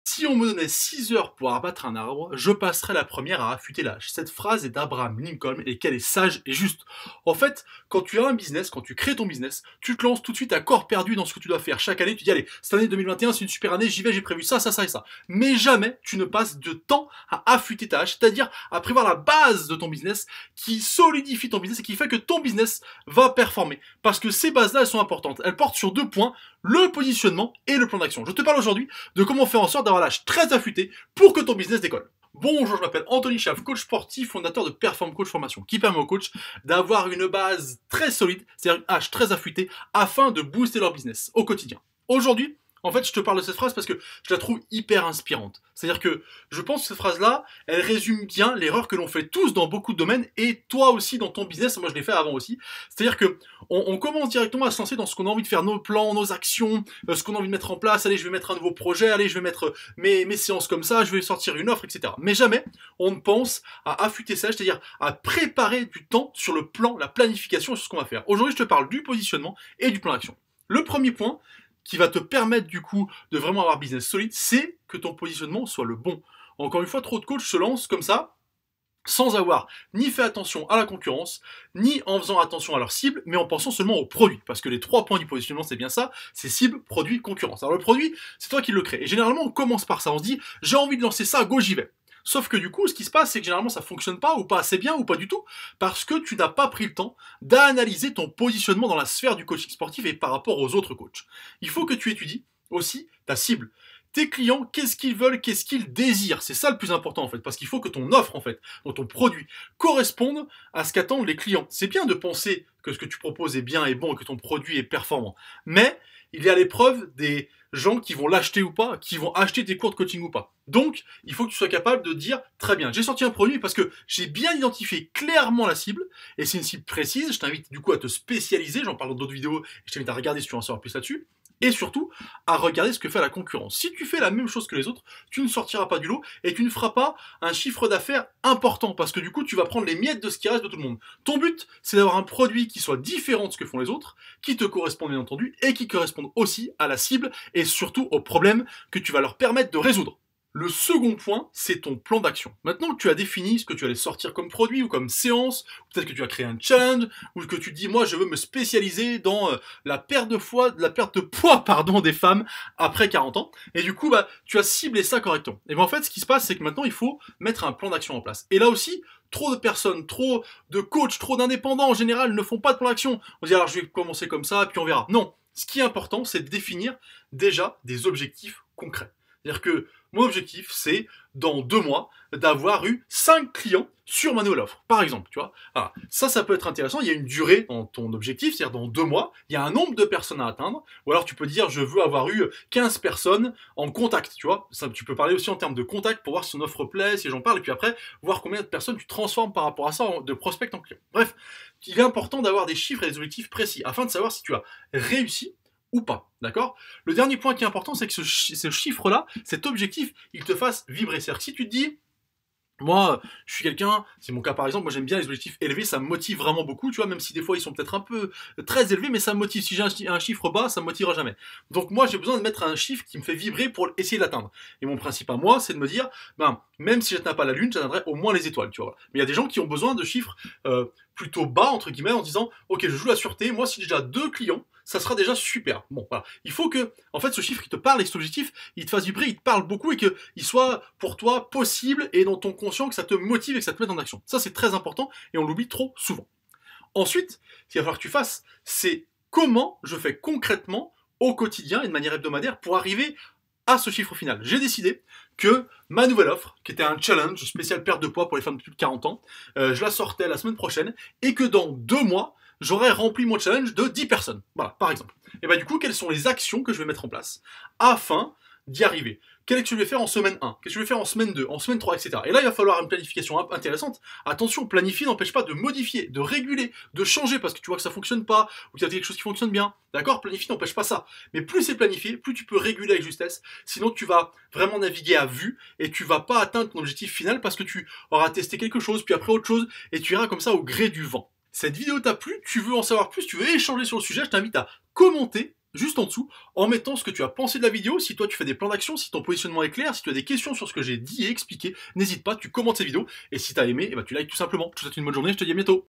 Si on me donnait 6 heures pour abattre un arbre, je passerais la première à affûter l'âge. Cette phrase est d'Abraham Lincoln et qu'elle est sage et juste. En fait, quand tu as un business, quand tu crées ton business, tu te lances tout de suite à corps perdu dans ce que tu dois faire. Chaque année, tu dis, allez, cette année 2021, c'est une super année, j'y vais, j'ai prévu ça, ça, ça et ça. Mais jamais tu ne passes de temps à affûter ta hache, c'est-à-dire à prévoir la base de ton business qui solidifie ton business et qui fait que ton business va performer. Parce que ces bases-là, elles sont importantes. Elles portent sur 2 points, le positionnement et le plan d'action. Je te parle aujourd'hui de comment faire en sorte d'avoir l'âge très affûté pour que ton business décolle. Bonjour, je m'appelle Anthony Chaff, coach sportif, fondateur de Perform Coach Formation, qui permet aux coachs d'avoir une base très solide, c'est-à-dire une hache très affûtée, afin de booster leur business au quotidien. Aujourd'hui, en fait, je te parle de cette phrase parce que je la trouve hyper inspirante. C'est-à-dire que je pense que cette phrase-là, elle résume bien l'erreur que l'on fait tous dans beaucoup de domaines et toi aussi dans ton business. Moi, je l'ai fait avant aussi. C'est-à-dire que on commence directement à se lancer dans ce qu'on a envie de faire, nos plans, nos actions, ce qu'on a envie de mettre en place. Allez, je vais mettre un nouveau projet. Allez, je vais mettre mes séances comme ça. Je vais sortir une offre, etc. Mais jamais on ne pense à affûter ça, c'est-à-dire à préparer du temps sur le plan, la planification sur ce qu'on va faire. Aujourd'hui, je te parle du positionnement et du plan d'action. Le premier point qui va te permettre du coup de vraiment avoir un business solide, c'est que ton positionnement soit le bon. Encore une fois, trop de coachs se lancent comme ça, sans avoir ni fait attention à la concurrence, ni en faisant attention à leur cible, mais en pensant seulement au produit. Parce que les 3 points du positionnement, c'est bien ça, c'est cible, produit, concurrence. Alors le produit, c'est toi qui le crée. Et généralement, on commence par ça, on se dit, j'ai envie de lancer ça, go, j'y vais. Sauf que du coup, ce qui se passe, c'est que généralement ça fonctionne pas, ou pas assez bien, ou pas du tout, parce que tu n'as pas pris le temps d'analyser ton positionnement dans la sphère du coaching sportif et par rapport aux autres coachs. Il faut que tu étudies aussi ta cible. Tes clients, qu'est-ce qu'ils veulent, qu'est-ce qu'ils désirent. C'est ça le plus important en fait, parce qu'il faut que ton offre en fait, ou ton produit, corresponde à ce qu'attendent les clients. C'est bien de penser que ce que tu proposes est bien et bon et que ton produit est performant, mais il y a l'épreuve des gens qui vont l'acheter ou pas, qui vont acheter tes cours de coaching ou pas. Donc, il faut que tu sois capable de dire, très bien, j'ai sorti un produit parce que j'ai bien identifié clairement la cible, et c'est une cible précise, je t'invite du coup à te spécialiser, j'en parle dans d'autres vidéos, et je t'invite à regarder si tu veux en savoir plus là-dessus, et surtout à regarder ce que fait la concurrence. Si tu fais la même chose que les autres, tu ne sortiras pas du lot et tu ne feras pas un chiffre d'affaires important parce que du coup tu vas prendre les miettes de ce qui reste de tout le monde. Ton but, c'est d'avoir un produit qui soit différent de ce que font les autres, qui te corresponde bien entendu et qui corresponde aussi à la cible et surtout aux problèmes que tu vas leur permettre de résoudre. Le second point, c'est ton plan d'action. Maintenant que tu as défini ce que tu allais sortir comme produit ou comme séance, ou peut-être que tu as créé un challenge, ou que tu te dis, moi, je veux me spécialiser dans la perte de poids, pardon, des femmes après 40 ans. Et du coup, tu as ciblé ça correctement. Et en fait, ce qui se passe, c'est que maintenant, il faut mettre un plan d'action en place. Et là aussi, trop de personnes, trop de coachs, trop d'indépendants en général ne font pas de plan d'action. On dit, alors, je vais commencer comme ça, puis on verra. Non. Ce qui est important, c'est de définir déjà des objectifs concrets. C'est-à-dire que mon objectif, c'est, dans 2 mois, d'avoir eu 5 clients sur ma nouvelle offre, par exemple, tu vois. Alors, ça peut être intéressant, il y a une durée dans ton objectif, c'est-à-dire dans 2 mois, il y a un nombre de personnes à atteindre, ou alors tu peux dire, je veux avoir eu 15 personnes en contact, tu vois. Ça, tu peux parler aussi en termes de contact pour voir si ton offre plaît, si j'en parle, et puis après, voir combien de personnes tu transformes par rapport à ça de prospect en client. Bref, il est important d'avoir des chiffres et des objectifs précis, afin de savoir si tu as réussi ou pas, d'accord? Le dernier point qui est important, c'est que ce chiffre-là, cet objectif, il te fasse vibrer. C'est-à-dire que si tu te dis, moi, je suis quelqu'un, c'est mon cas par exemple, moi j'aime bien les objectifs élevés, ça me motive vraiment beaucoup, tu vois, même si des fois ils sont peut-être un peu très élevés, mais ça me motive. Si j'ai un chiffre bas, ça me motivera jamais. Donc moi j'ai besoin de mettre un chiffre qui me fait vibrer pour essayer de l'atteindre. Et mon principe à moi, c'est de me dire, même si j'atteins pas la lune, j'atteindrai au moins les étoiles, tu vois. Mais il y a des gens qui ont besoin de chiffres plutôt bas, entre guillemets, en disant, ok, je joue la sûreté, moi si j'ai déjà 2 clients, ça sera déjà super. Bon, voilà. Il faut que, en fait, ce chiffre, il te parle et cet objectif, il te fasse vibrer, il te parle beaucoup et qu'il soit pour toi possible et dans ton conscient que ça te motive et que ça te mette en action. Ça, c'est très important et on l'oublie trop souvent. Ensuite, ce qu'il va falloir que tu fasses, c'est comment je fais concrètement au quotidien et de manière hebdomadaire pour arriver à ce chiffre final. J'ai décidé que ma nouvelle offre, qui était un challenge spécial perte de poids pour les femmes de plus de 40 ans, je la sortais la semaine prochaine et que dans 2 mois, j'aurais rempli mon challenge de 10 personnes. Voilà, par exemple. Et du coup, quelles sont les actions que je vais mettre en place afin d'y arriver? Qu'est-ce que je vais faire en semaine 1? Qu'est-ce que je vais faire en semaine 2? En semaine 3, etc. Et là, il va falloir une planification intéressante. Attention, planifier n'empêche pas de modifier, de réguler, de changer parce que tu vois que ça fonctionne pas ou qu'il y a quelque chose qui fonctionne bien. D'accord? Planifier n'empêche pas ça. Mais plus c'est planifié, plus tu peux réguler avec justesse. Sinon, tu vas vraiment naviguer à vue et tu vas pas atteindre ton objectif final parce que tu auras testé quelque chose, puis après autre chose et tu iras comme ça au gré du vent. Cette vidéo t'a plu, tu veux en savoir plus, tu veux échanger sur le sujet, je t'invite à commenter juste en dessous en mettant ce que tu as pensé de la vidéo. Si toi tu fais des plans d'action, si ton positionnement est clair, si tu as des questions sur ce que j'ai dit et expliqué, n'hésite pas, tu commentes cette vidéo. Et si tu as aimé, tu likes tout simplement. Je te souhaite une bonne journée, je te dis à bientôt.